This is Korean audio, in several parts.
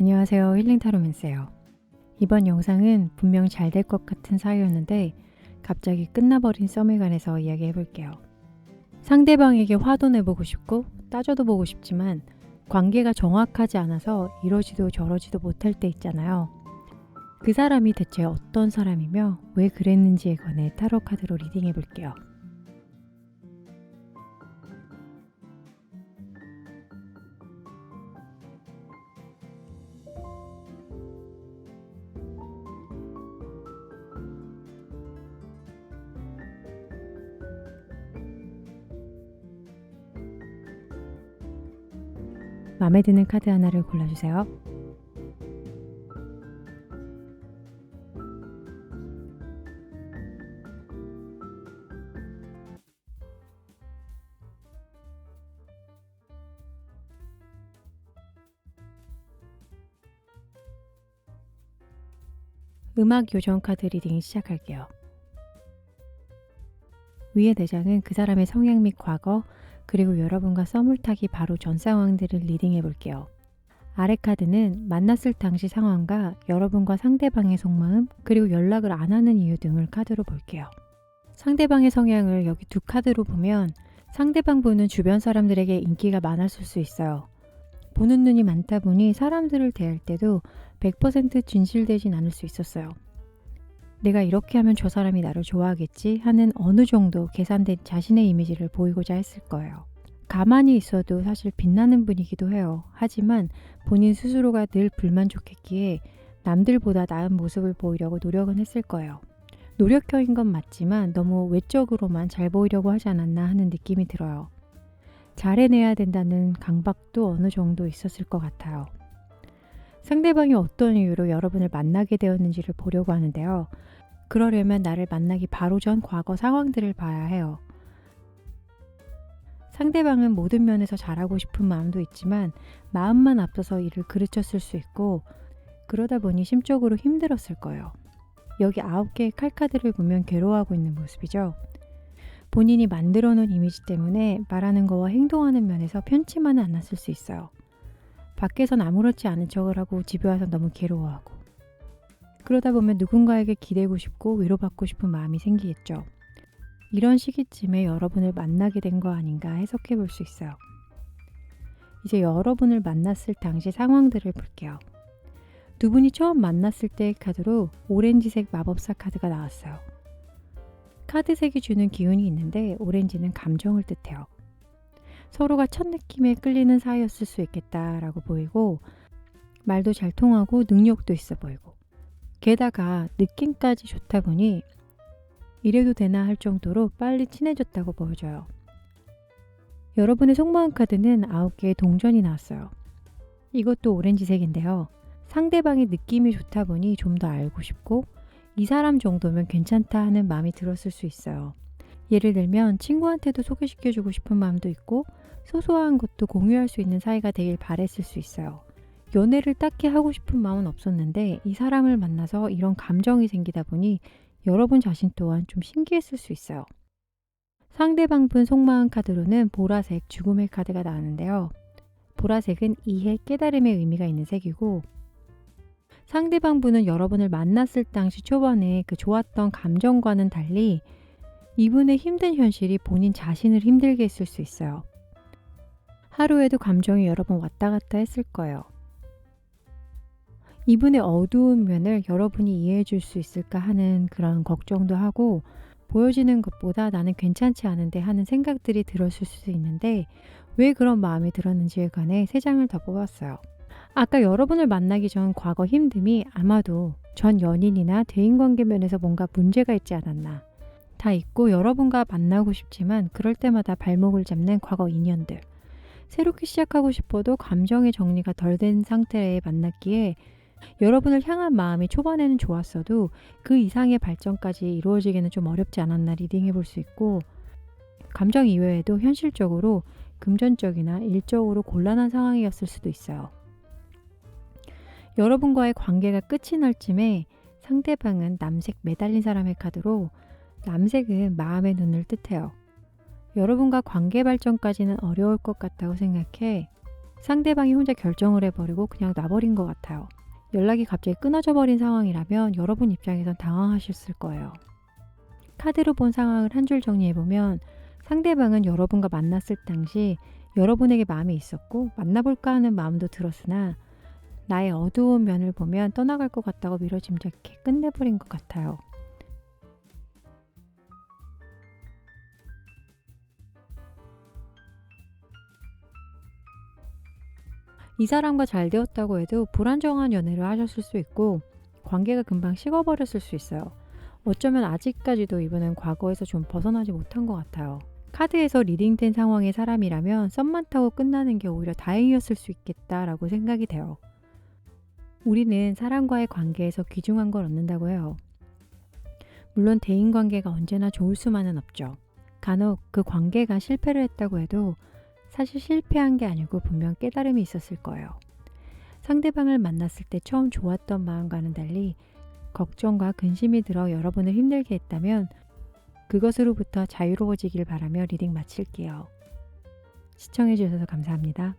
안녕하세요. 힐링타로맨스예요. 이번 영상은 분명 잘 될 것 같은 사이였는데 갑자기 끝나버린 썸에 관해서 이야기해볼게요. 상대방에게 화도 내보고 싶고 따져도 보고 싶지만 관계가 정확하지 않아서 이러지도 저러지도 못할 때 있잖아요. 그 사람이 대체 어떤 사람이며 왜 그랬는지에 관해 타로 카드로 리딩해볼게요. 마음에 드는 카드 하나를 골라주세요. 음악 요정 카드 리딩 시작할게요. 위의 4장은 그 사람의 성향 및 과거, 그리고 여러분과 썸을 타기 바로 전 상황들을 리딩해 볼게요. 아래 카드는 만났을 당시 상황과 여러분과 상대방의 속마음, 그리고 연락을 안 하는 이유 등을 카드로 볼게요. 상대방의 성향을 여기 두 카드로 보면 상대방 분은 주변 사람들에게 인기가 많았을 수 있어요. 보는 눈이 많다 보니 사람들을 대할 때도 100% 진실되진 않을 수 있었어요. 내가 이렇게 하면 저 사람이 나를 좋아하겠지 하는 어느 정도 계산된 자신의 이미지를 보이고자 했을 거예요. 가만히 있어도 사실 빛나는 분이기도 해요. 하지만 본인 스스로가 늘 불만족했기에 남들보다 나은 모습을 보이려고 노력은 했을 거예요. 노력형인 건 맞지만 너무 외적으로만 잘 보이려고 하지 않았나 하는 느낌이 들어요. 잘 해내야 된다는 강박도 어느 정도 있었을 것 같아요. 상대방이 어떤 이유로 여러분을 만나게 되었는지를 보려고 하는데요. 그러려면 나를 만나기 바로 전 과거 상황들을 봐야 해요. 상대방은 모든 면에서 잘하고 싶은 마음도 있지만 마음만 앞서서 일을 그르쳤을 수 있고 그러다 보니 심적으로 힘들었을 거예요. 여기 9개의 칼카드를 보면 괴로워하고 있는 모습이죠. 본인이 만들어 놓은 이미지 때문에 말하는 거와 행동하는 면에서 편치만은 않았을 수 있어요. 밖에선 아무렇지 않은 척을 하고 집에 와서 너무 괴로워하고 그러다 보면 누군가에게 기대고 싶고 위로받고 싶은 마음이 생기겠죠. 이런 시기쯤에 여러분을 만나게 된 거 아닌가 해석해 볼 수 있어요. 이제 여러분을 만났을 당시 상황들을 볼게요. 두 분이 처음 만났을 때의 카드로 오렌지색 마법사 카드가 나왔어요. 카드색이 주는 기운이 있는데 오렌지는 감정을 뜻해요. 서로가 첫 느낌에 끌리는 사이였을 수 있겠다라고 보이고 말도 잘 통하고 능력도 있어 보이고 게다가 느낌까지 좋다 보니 이래도 되나 할 정도로 빨리 친해졌다고 보여줘요. 여러분의 속마음 카드는 9개의 동전이 나왔어요. 이것도 오렌지색인데요. 상대방의 느낌이 좋다 보니 좀 더 알고 싶고 이 사람 정도면 괜찮다 하는 마음이 들었을 수 있어요. 예를 들면 친구한테도 소개시켜주고 싶은 마음도 있고 소소한 것도 공유할 수 있는 사이가 되길 바랬을 수 있어요. 연애를 딱히 하고 싶은 마음은 없었는데 이 사람을 만나서 이런 감정이 생기다 보니 여러분 자신 또한 좀 신기했을 수 있어요. 상대방 분 속마음 카드로는 보라색 죽음의 카드가 나왔는데요. 보라색은 이해, 깨달음의 의미가 있는 색이고 상대방 분은 여러분을 만났을 당시 초반에 그 좋았던 감정과는 달리 이분의 힘든 현실이 본인 자신을 힘들게 했을 수 있어요. 하루에도 감정이 여러 번 왔다 갔다 했을 거예요. 이분의 어두운 면을 여러분이 이해해 줄 수 있을까 하는 그런 걱정도 하고 보여지는 것보다 나는 괜찮지 않은데 하는 생각들이 들었을 수도 있는데 왜 그런 마음이 들었는지에 관해 3장을 더 뽑았어요. 아까 여러분을 만나기 전 과거 힘듦이 아마도 전 연인이나 대인관계 면에서 뭔가 문제가 있지 않았나. 다 있고 여러분과 만나고 싶지만 그럴 때마다 발목을 잡는 과거 인연들. 새롭게 시작하고 싶어도 감정의 정리가 덜 된 상태에 만났기에 여러분을 향한 마음이 초반에는 좋았어도 그 이상의 발전까지 이루어지기는 좀 어렵지 않았나 리딩해 볼 수 있고 감정 이외에도 현실적으로 금전적이나 일적으로 곤란한 상황이었을 수도 있어요. 여러분과의 관계가 끝이 날 쯤에 상대방은 남색 매달린 사람의 카드로 남색은 마음의 눈을 뜻해요. 여러분과 관계 발전까지는 어려울 것 같다고 생각해 상대방이 혼자 결정을 해버리고 그냥 놔버린 것 같아요. 연락이 갑자기 끊어져 버린 상황이라면 여러분 입장에선 당황하셨을 거예요. 카드로 본 상황을 한 줄 정리해보면 상대방은 여러분과 만났을 당시 여러분에게 마음이 있었고 만나볼까 하는 마음도 들었으나 나의 어두운 면을 보면 떠나갈 것 같다고 미뤄짐작해 끝내버린 것 같아요. 이 사람과 잘 되었다고 해도 불안정한 연애를 하셨을 수 있고 관계가 금방 식어버렸을 수 있어요. 어쩌면 아직까지도 이분은 과거에서 좀 벗어나지 못한 것 같아요. 카드에서 리딩된 상황의 사람이라면 썸만 타고 끝나는 게 오히려 다행이었을 수 있겠다라고 생각이 돼요. 우리는 사람과의 관계에서 귀중한 걸 얻는다고 해요. 물론 대인관계가 언제나 좋을 수만은 없죠. 간혹 그 관계가 실패를 했다고 해도 사실 실패한 게 아니고 분명 깨달음이 있었을 거예요. 상대방을 만났을 때 처음 좋았던 마음과는 달리 걱정과 근심이 들어 여러분을 힘들게 했다면 그것으로부터 자유로워지길 바라며 리딩 마칠게요. 시청해주셔서 감사합니다.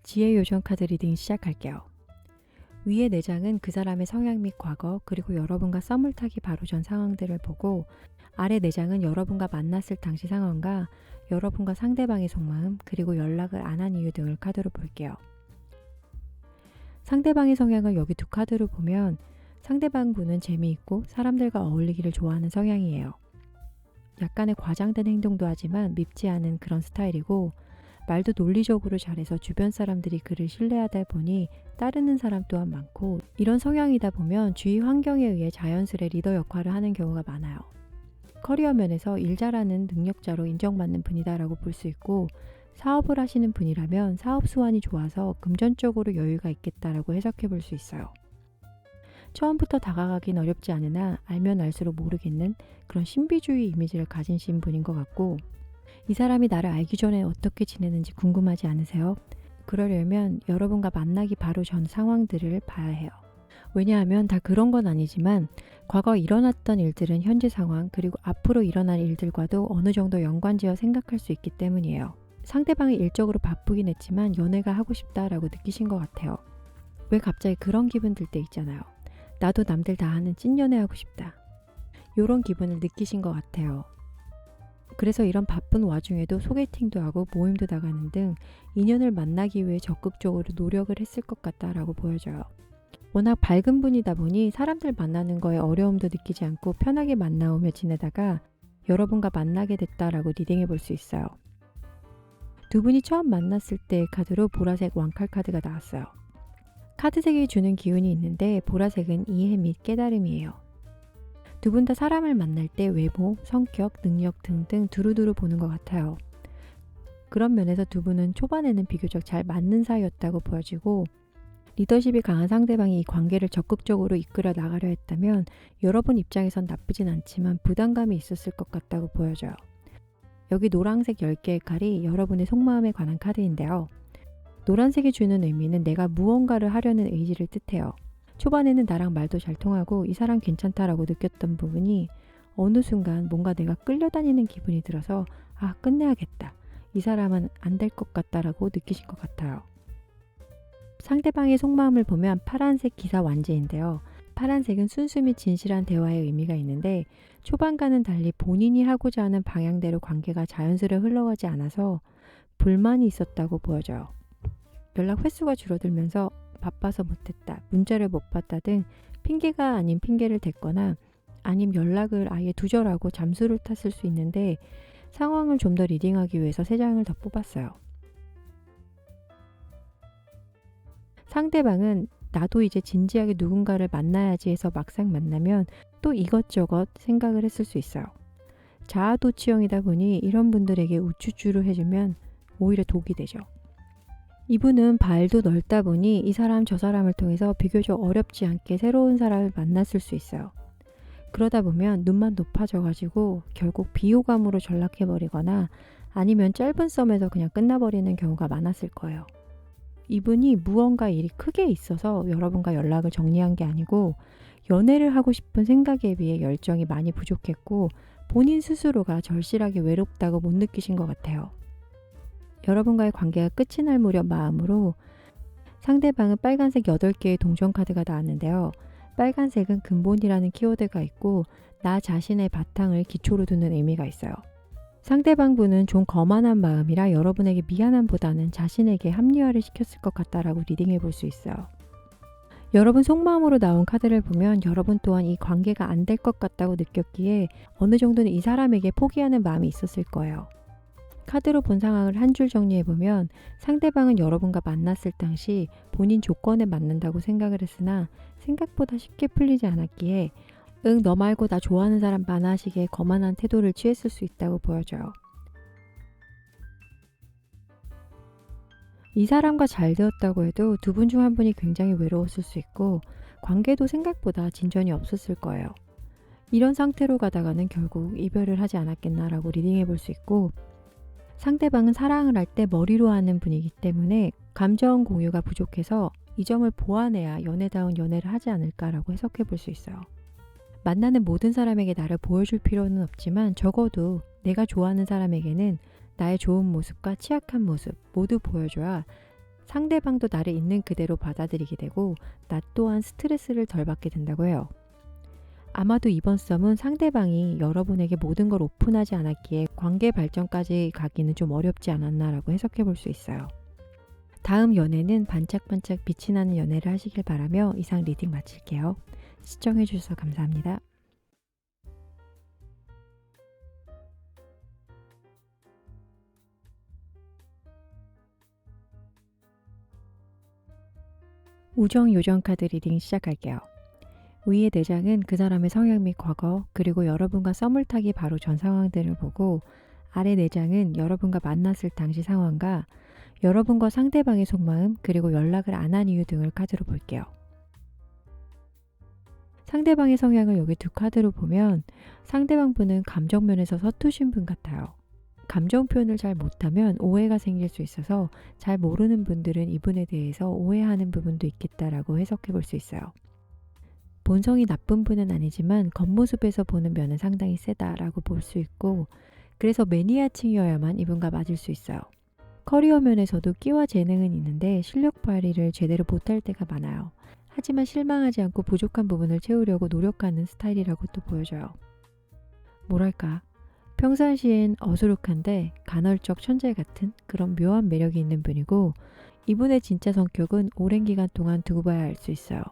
지혜 요정 카드 리딩 시작할게요. 위의 4장은 그 사람의 성향 및 과거 그리고 여러분과 썸을 타기 바로 전 상황들을 보고 아래 4장은 여러분과 만났을 당시 상황과 여러분과 상대방의 속마음 그리고 연락을 안 한 이유 등을 카드로 볼게요. 상대방의 성향을 여기 2 카드로 보면 상대방 분은 재미있고 사람들과 어울리기를 좋아하는 성향이에요. 약간의 과장된 행동도 하지만 밉지 않은 그런 스타일이고 말도 논리적으로 잘해서 주변 사람들이 그를 신뢰하다 보니 따르는 사람 또한 많고 이런 성향이다 보면 주위 환경에 의해 자연스레 리더 역할을 하는 경우가 많아요. 커리어 면에서 일 잘하는 능력자로 인정받는 분이다라고 볼 수 있고 사업을 하시는 분이라면 사업 수완이 좋아서 금전적으로 여유가 있겠다라고 해석해 볼 수 있어요. 처음부터 다가가긴 어렵지 않으나 알면 알수록 모르겠는 그런 신비주의 이미지를 가지신 분인 것 같고 이 사람이 나를 알기 전에 어떻게 지내는지 궁금하지 않으세요? 그러려면 여러분과 만나기 바로 전 상황들을 봐야 해요. 왜냐하면 다 그런 건 아니지만 과거 일어났던 일들은 현재 상황 그리고 앞으로 일어날 일들과도 어느 정도 연관지어 생각할 수 있기 때문이에요. 상대방이 일적으로 바쁘긴 했지만 연애가 하고 싶다라고 느끼신 것 같아요. 왜 갑자기 그런 기분 들 때 있잖아요. 나도 남들 다 하는 찐연애 하고 싶다. 이런 기분을 느끼신 것 같아요. 그래서 이런 바쁜 와중에도 소개팅도 하고 모임도 나가는 등 인연을 만나기 위해 적극적으로 노력을 했을 것 같다라고 보여져요. 워낙 밝은 분이다 보니 사람들 만나는 거에 어려움도 느끼지 않고 편하게 만나오며 지내다가 여러분과 만나게 됐다라고 리딩해 볼 수 있어요. 2 분이 처음 만났을 때의 카드로 보라색 왕칼 카드가 나왔어요. 카드색이 주는 기운이 있는데 보라색은 이해 및 깨달음이에요. 2 분 다 사람을 만날 때 외모, 성격, 능력 등등 두루두루 보는 것 같아요. 그런 면에서 2 분은 초반에는 비교적 잘 맞는 사이였다고 보여지고 리더십이 강한 상대방이 이 관계를 적극적으로 이끌어 나가려 했다면 여러분 입장에선 나쁘진 않지만 부담감이 있었을 것 같다고 보여져요. 여기 노란색 10개의 칼이 여러분의 속마음에 관한 카드인데요. 노란색이 주는 의미는 내가 무언가를 하려는 의지를 뜻해요. 초반에는 나랑 말도 잘 통하고 이 사람 괜찮다라고 느꼈던 부분이 어느 순간 뭔가 내가 끌려다니는 기분이 들어서 아 끝내야겠다. 이 사람은 안 될 것 같다라고 느끼신 것 같아요. 상대방의 속마음을 보면 파란색 기사 완제인데요. 파란색은 순수 및 진실한 대화의 의미가 있는데 초반과는 달리 본인이 하고자 하는 방향대로 관계가 자연스레 흘러가지 않아서 불만이 있었다고 보여져요. 연락 횟수가 줄어들면서 바빠서 못했다, 문자를 못 봤다 등 핑계가 아닌 핑계를 댔거나 아님 연락을 아예 두절하고 잠수를 탔을 수 있는데 상황을 좀 더 리딩하기 위해서 3장을 더 뽑았어요. 상대방은 나도 이제 진지하게 누군가를 만나야지 해서 막상 만나면 또 이것저것 생각을 했을 수 있어요. 자아도취형이다 보니 이런 분들에게 우쭈쭈를 해주면 오히려 독이 되죠. 이분은 발도 넓다 보니 이 사람 저 사람을 통해서 비교적 어렵지 않게 새로운 사람을 만났을 수 있어요. 그러다 보면 눈만 높아져가지고 결국 비호감으로 전락해버리거나 아니면 짧은 썸에서 그냥 끝나버리는 경우가 많았을 거예요. 이분이 무언가 일이 크게 있어서 여러분과 연락을 정리한 게 아니고 연애를 하고 싶은 생각에 비해 열정이 많이 부족했고 본인 스스로가 절실하게 외롭다고 못 느끼신 것 같아요. 여러분과의 관계가 끝이 날 무렵 마음으로 상대방은 빨간색 8개의 동전 카드가 나왔는데요. 빨간색은 근본이라는 키워드가 있고 나 자신의 바탕을 기초로 두는 의미가 있어요. 상대방 분은 좀 거만한 마음이라 여러분에게 미안함보다는 자신에게 합리화를 시켰을 것 같다라고 리딩해 볼 수 있어요. 여러분 속마음으로 나온 카드를 보면 여러분 또한 이 관계가 안 될 것 같다고 느꼈기에 어느 정도는 이 사람에게 포기하는 마음이 있었을 거예요. 카드로 본 상황을 한 줄 정리해보면 상대방은 여러분과 만났을 당시 본인 조건에 맞는다고 생각을 했으나 생각보다 쉽게 풀리지 않았기에 응, 너 말고 나 좋아하는 사람 많아 하시기에 거만한 태도를 취했을 수 있다고 보여져요. 이 사람과 잘 되었다고 해도 두 분 중 한 분이 굉장히 외로웠을 수 있고 관계도 생각보다 진전이 없었을 거예요. 이런 상태로 가다가는 결국 이별을 하지 않았겠나라고 리딩해 볼 수 있고 상대방은 사랑을 할 때 머리로 하는 분이기 때문에 감정 공유가 부족해서 이 점을 보완해야 연애다운 연애를 하지 않을까라고 해석해 볼 수 있어요. 만나는 모든 사람에게 나를 보여줄 필요는 없지만 적어도 내가 좋아하는 사람에게는 나의 좋은 모습과 취약한 모습 모두 보여줘야 상대방도 나를 있는 그대로 받아들이게 되고 나 또한 스트레스를 덜 받게 된다고 해요. 아마도 이번 썸은 상대방이 여러분에게 모든 걸 오픈하지 않았기에 관계 발전까지 가기는 좀 어렵지 않았나라고 해석해 볼 수 있어요. 다음 연애는 반짝반짝 빛이 나는 연애를 하시길 바라며 이상 리딩 마칠게요. 시청해 주셔서 감사합니다. 우정 요정 카드 리딩 시작할게요. 위의 4장은 그 사람의 성향 및 과거 그리고 여러분과 썸을 타기 바로 전 상황들을 보고 아래 4장은 여러분과 만났을 당시 상황과 여러분과 상대방의 속마음 그리고 연락을 안 한 이유 등을 카드로 볼게요. 상대방의 성향을 여기 두 카드로 보면 상대방 분은 감정면에서 서투신 분 같아요. 감정 표현을 잘 못하면 오해가 생길 수 있어서 잘 모르는 분들은 이분에 대해서 오해하는 부분도 있겠다라고 해석해 볼 수 있어요. 본성이 나쁜 분은 아니지만 겉모습에서 보는 면은 상당히 세다라고 볼 수 있고 그래서 매니아층이어야만 이분과 맞을 수 있어요. 커리어 면에서도 끼와 재능은 있는데 실력 발휘를 제대로 못할 때가 많아요. 하지만 실망하지 않고 부족한 부분을 채우려고 노력하는 스타일이라고 또 보여져요. 뭐랄까 평상시엔 어수룩한데 간헐적 천재 같은 그런 묘한 매력이 있는 분이고 이분의 진짜 성격은 오랜 기간 동안 두고 봐야 알 수 있어요.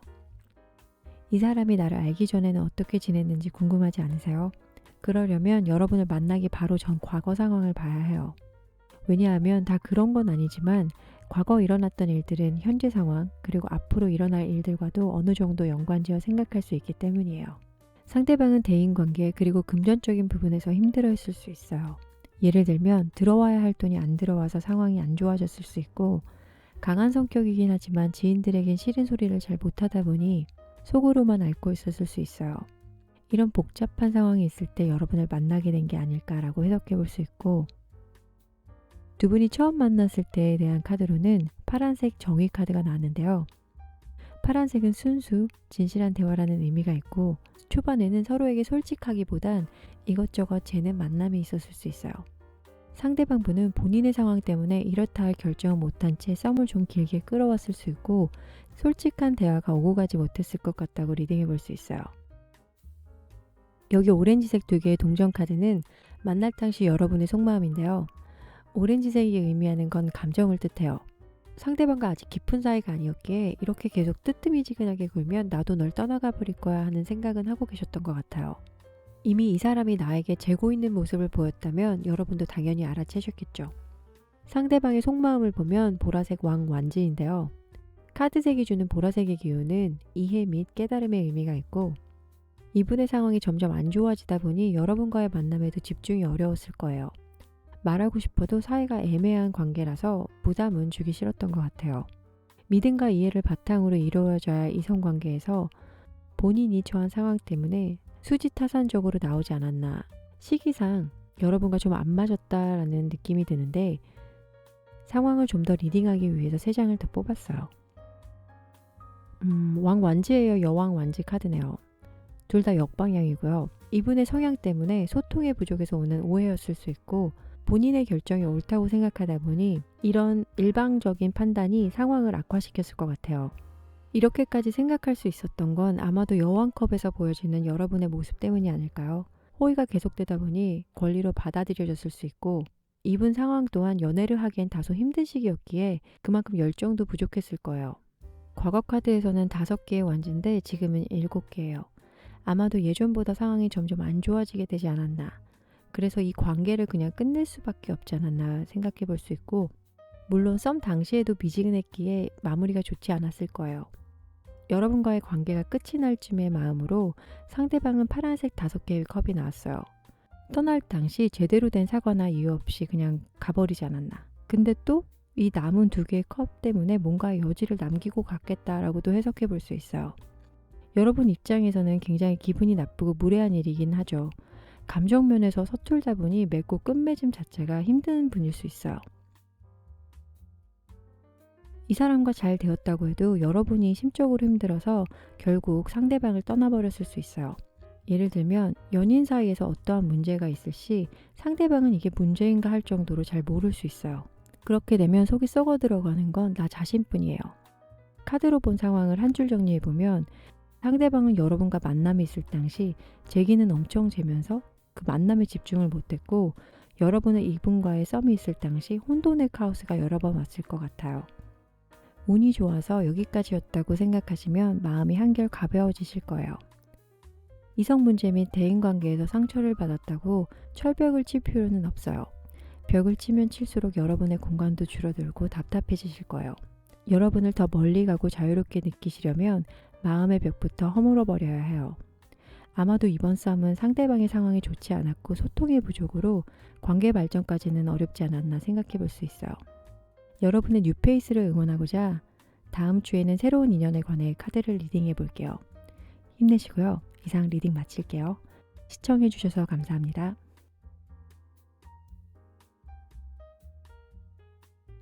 이 사람이 나를 알기 전에는 어떻게 지냈는지 궁금하지 않으세요? 그러려면 여러분을 만나기 바로 전 과거 상황을 봐야 해요. 왜냐하면 다 그런 건 아니지만 과거 일어났던 일들은 현재 상황 그리고 앞으로 일어날 일들과도 어느 정도 연관지어 생각할 수 있기 때문이에요. 상대방은 대인관계 그리고 금전적인 부분에서 힘들어했을 수 있어요. 예를 들면 들어와야 할 돈이 안 들어와서 상황이 안 좋아졌을 수 있고 강한 성격이긴 하지만 지인들에겐 싫은 소리를 잘 못하다 보니 속으로만 앓고 있었을 수 있어요. 이런 복잡한 상황이 있을 때 여러분을 만나게 된 게 아닐까라고 해석해 볼 수 있고 두 분이 처음 만났을 때에 대한 카드로는 파란색 정의 카드가 나왔는데요. 파란색은 순수, 진실한 대화라는 의미가 있고 초반에는 서로에게 솔직하기보단 이것저것 재는 만남이 있었을 수 있어요. 상대방 분은 본인의 상황 때문에 이렇다 할 결정을 못한 채 썸을 좀 길게 끌어왔을 수 있고 솔직한 대화가 오고 가지 못했을 것 같다고 리딩해 볼 수 있어요. 여기 오렌지색 2개의 동전 카드는 만날 당시 여러분의 속마음인데요. 오렌지색이 의미하는 건 감정을 뜻해요. 상대방과 아직 깊은 사이가 아니었기에 이렇게 계속 뜨뜨미지근하게 굴면 나도 널 떠나가 버릴 거야 하는 생각은 하고 계셨던 것 같아요. 이미 이 사람이 나에게 재고 있는 모습을 보였다면 여러분도 당연히 알아채셨겠죠. 상대방의 속마음을 보면 보라색 왕 완지인데요. 카드색이 주는 보라색의 기운은 이해 및 깨달음의 의미가 있고 이분의 상황이 점점 안 좋아지다 보니 여러분과의 만남에도 집중이 어려웠을 거예요. 말하고 싶어도 사이가 애매한 관계라서 부담은 주기 싫었던 것 같아요. 믿음과 이해를 바탕으로 이루어져야 할 이성관계에서 본인이 처한 상황 때문에 수지타산적으로 나오지 않았나. 시기상 여러분과 좀 안 맞았다라는 느낌이 드는데 상황을 좀 더 리딩하기 위해서 3장을 더 뽑았어요. 왕완지예요. 여왕완지 카드네요. 둘 다 역방향이고요. 이분의 성향 때문에 소통의 부족에서 오는 오해였을 수 있고 본인의 결정이 옳다고 생각하다 보니 이런 일방적인 판단이 상황을 악화시켰을 것 같아요. 이렇게까지 생각할 수 있었던 건 아마도 여왕컵에서 보여지는 여러분의 모습 때문이 아닐까요? 호의가 계속되다 보니 권리로 받아들여졌을 수 있고 이분 상황 또한 연애를 하기엔 다소 힘든 시기였기에 그만큼 열정도 부족했을 거예요. 과거 카드에서는 5개의 완지인데 지금은 7개예요. 아마도 예전보다 상황이 점점 안 좋아지게 되지 않았나. 그래서 이 관계를 그냥 끝낼 수밖에 없지 않았나 생각해 볼 수 있고 물론 썸 당시에도 미지근했기에 마무리가 좋지 않았을 거예요. 여러분과의 관계가 끝이 날 쯤의 마음으로 상대방은 파란색 5개의 컵이 나왔어요. 떠날 당시 제대로 된 사과나 이유 없이 그냥 가버리지 않았나. 근데 또 이 남은 2개의 컵 때문에 뭔가 여지를 남기고 갔겠다라고도 해석해 볼 수 있어요. 여러분 입장에서는 굉장히 기분이 나쁘고 무례한 일이긴 하죠. 감정 면에서 서툴다 보니 맺고 끝맺음 자체가 힘든 분일 수 있어요. 이 사람과 잘 되었다고 해도 여러분이 심적으로 힘들어서 결국 상대방을 떠나버렸을 수 있어요. 예를 들면 연인 사이에서 어떠한 문제가 있을 시 상대방은 이게 문제인가 할 정도로 잘 모를 수 있어요. 그렇게 되면 속이 썩어 들어가는 건 나 자신뿐이에요. 카드로 본 상황을 한 줄 정리해보면 상대방은 여러분과 만남이 있을 당시 재기는 엄청 재면서 그 만남에 집중을 못했고 여러분은 이분과의 썸이 있을 당시 혼돈의 카오스가 여러 번 왔을 것 같아요. 운이 좋아서 여기까지였다고 생각하시면 마음이 한결 가벼워지실 거예요. 이성 문제 및 대인관계에서 상처를 받았다고 철벽을 칠 필요는 없어요. 벽을 치면 칠수록 여러분의 공간도 줄어들고 답답해지실 거예요. 여러분을 더 멀리 가고 자유롭게 느끼시려면 마음의 벽부터 허물어 버려야 해요. 아마도 이번 싸움은 상대방의 상황이 좋지 않았고 소통의 부족으로 관계 발전까지는 어렵지 않았나 생각해 볼 수 있어요. 여러분의 뉴페이스를 응원하고자 다음 주에는 새로운 인연에 관해 카드를 리딩해 볼게요. 힘내시고요. 이상 리딩 마칠게요. 시청해 주셔서 감사합니다.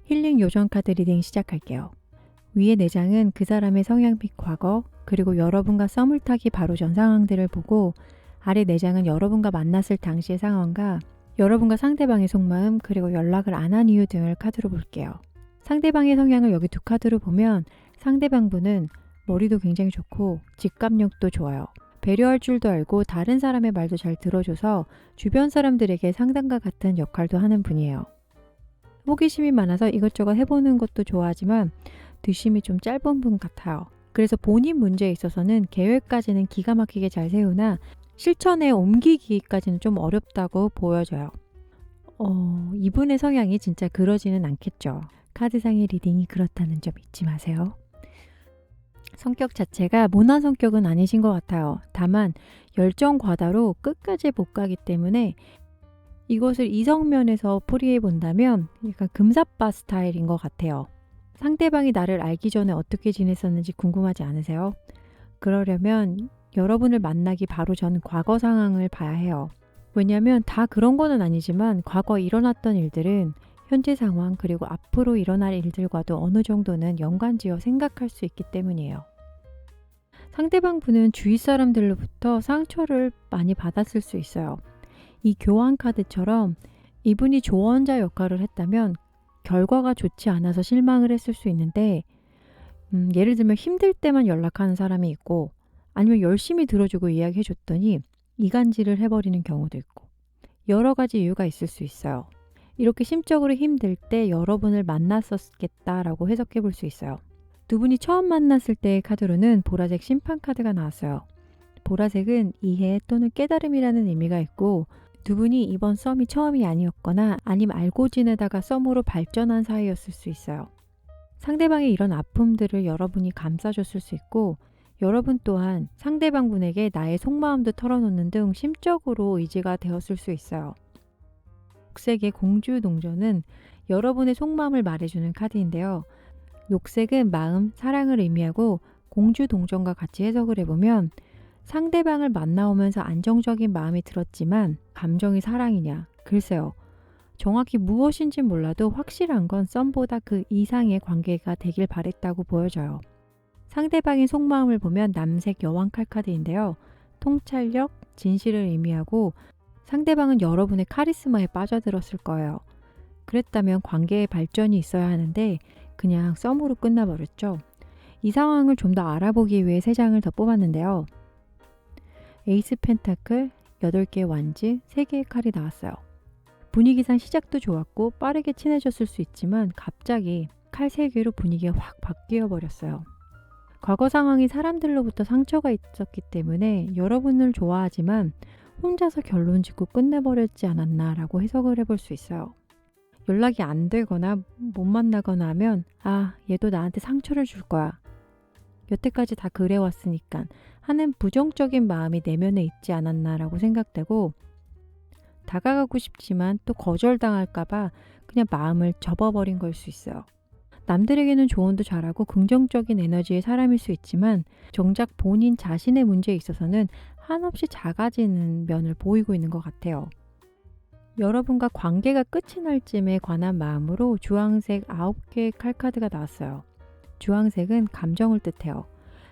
힐링 요정 카드 리딩 시작할게요. 위의 4장은 그 사람의 성향 및 과거, 그리고 여러분과 썸을 타기 바로 전 상황들을 보고 아래 4장은 여러분과 만났을 당시의 상황과 여러분과 상대방의 속마음, 그리고 연락을 안 한 이유 등을 카드로 볼게요. 상대방의 성향을 여기 2 카드로 보면 상대방 분은 머리도 굉장히 좋고 직감력도 좋아요. 배려할 줄도 알고 다른 사람의 말도 잘 들어줘서 주변 사람들에게 상담가 같은 역할도 하는 분이에요. 호기심이 많아서 이것저것 해보는 것도 좋아하지만 뒷심이 좀 짧은 분 같아요. 그래서 본인 문제에 있어서는 계획까지는 기가 막히게 잘 세우나 실천에 옮기기까지는 좀 어렵다고 보여져요. 이분의 성향이 진짜 그러지는 않겠죠. 카드상의 리딩이 그렇다는 점 잊지 마세요. 성격 자체가 모난 성격은 아니신 것 같아요. 다만 열정 과다로 끝까지 못 가기 때문에 이것을 이성면에서 풀이해 본다면 약간 금사빠 스타일인 것 같아요. 상대방이 나를 알기 전에 어떻게 지냈었는지 궁금하지 않으세요? 그러려면 여러분을 만나기 바로 전 과거 상황을 봐야 해요. 왜냐하면 다 그런 거는 아니지만 과거 일어났던 일들은 현재 상황 그리고 앞으로 일어날 일들과도 어느 정도는 연관지어 생각할 수 있기 때문이에요. 상대방 분은 주위 사람들로부터 상처를 많이 받았을 수 있어요. 이 교환 카드처럼 이분이 조언자 역할을 했다면 결과가 좋지 않아서 실망을 했을 수 있는데 예를 들면 힘들 때만 연락하는 사람이 있고 아니면 열심히 들어주고 이야기해줬더니 이간질을 해버리는 경우도 있고 여러 가지 이유가 있을 수 있어요. 이렇게 심적으로 힘들 때 여러분을 만났었겠다라고 해석해 볼 수 있어요. 2분이 처음 만났을 때의 카드로는 보라색 심판 카드가 나왔어요. 보라색은 이해 또는 깨달음이라는 의미가 있고 2분이 이번 썸이 처음이 아니었거나 아니면 알고 지내다가 썸으로 발전한 사이였을 수 있어요. 상대방의 이런 아픔들을 여러분이 감싸줬을 수 있고 여러분 또한 상대방 분에게 나의 속마음도 털어놓는 등 심적으로 의지가 되었을 수 있어요. 녹색의 공주 동전은 여러분의 속마음을 말해주는 카드인데요. 녹색은 마음, 사랑을 의미하고 공주 동전과 같이 해석을 해보면 상대방을 만나오면서 안정적인 마음이 들었지만 감정이 사랑이냐 글쎄요. 정확히 무엇인진 몰라도 확실한 건 썸보다 그 이상의 관계가 되길 바랬다고 보여져요. 상대방의 속마음을 보면 남색 여왕 칼카드인데요. 통찰력, 진실을 의미하고 상대방은 여러분의 카리스마에 빠져들었을 거예요. 그랬다면 관계의 발전이 있어야 하는데 그냥 썸으로 끝나버렸죠. 이 상황을 좀 더 알아보기 위해 3장을 더 뽑았는데요. 에이스 펜타클, 8개의 완지, 3개의 칼이 나왔어요. 분위기상 시작도 좋았고 빠르게 친해졌을 수 있지만 갑자기 칼 3개로 분위기가 확 바뀌어 버렸어요. 과거 상황이 사람들로부터 상처가 있었기 때문에 여러분을 좋아하지만 혼자서 결론 짓고 끝내버렸지 않았나 라고 해석을 해볼 수 있어요. 연락이 안 되거나 못 만나거나 하면 얘도 나한테 상처를 줄 거야. 여태까지 다 그래왔으니까 하는 부정적인 마음이 내면에 있지 않았나 라고 생각되고 다가가고 싶지만 또 거절당할까봐 그냥 마음을 접어버린 걸 수 있어요. 남들에게는 조언도 잘하고 긍정적인 에너지의 사람일 수 있지만 정작 본인 자신의 문제에 있어서는 한없이 작아지는 면을 보이고 있는 것 같아요. 여러분과 관계가 끝이 날 쯤에 관한 마음으로 주황색 9개의 칼카드가 나왔어요. 주황색은 감정을 뜻해요.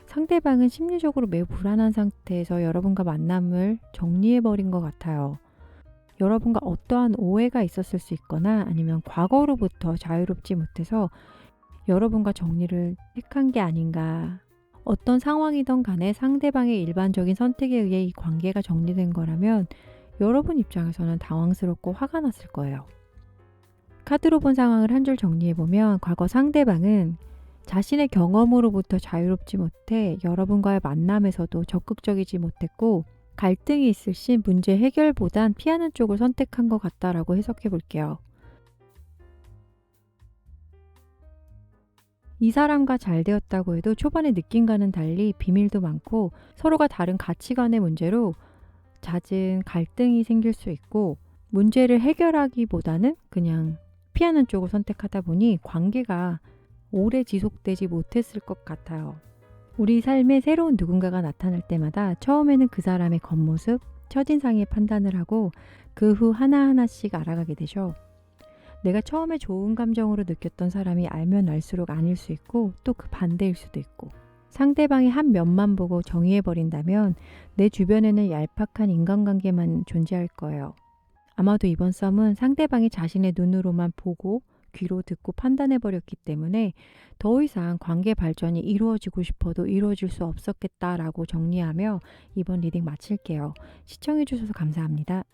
상대방은 심리적으로 매우 불안한 상태에서 여러분과 만남을 정리해버린 것 같아요. 여러분과 어떠한 오해가 있었을 수 있거나 아니면 과거로부터 자유롭지 못해서 여러분과 정리를 택한 게 아닌가. 어떤 상황이든 간에 상대방의 일반적인 선택에 의해 이 관계가 정리된 거라면 여러분 입장에서는 당황스럽고 화가 났을 거예요. 카드로 본 상황을 한 줄 정리해보면 과거 상대방은 자신의 경험으로부터 자유롭지 못해 여러분과의 만남에서도 적극적이지 못했고 갈등이 있을 시 문제 해결보단 피하는 쪽을 선택한 것 같다라고 해석해 볼게요. 이 사람과 잘 되었다고 해도 초반의 느낌과는 달리 비밀도 많고 서로가 다른 가치관의 문제로 잦은 갈등이 생길 수 있고 문제를 해결하기보다는 그냥 피하는 쪽을 선택하다 보니 관계가 오래 지속되지 못했을 것 같아요. 우리 삶에 새로운 누군가가 나타날 때마다 처음에는 그 사람의 겉모습, 첫인상에 판단을 하고 그 후 하나하나씩 알아가게 되죠. 내가 처음에 좋은 감정으로 느꼈던 사람이 알면 알수록 아닐 수 있고 또 그 반대일 수도 있고 상대방의 한 면만 보고 정의해버린다면 내 주변에는 얄팍한 인간관계만 존재할 거예요. 아마도 이번 썸은 상대방이 자신의 눈으로만 보고 귀로 듣고 판단해버렸기 때문에 더 이상 관계 발전이 이루어지고 싶어도 이루어질 수 없었겠다라고 정리하며 이번 리딩 마칠게요. 시청해주셔서 감사합니다.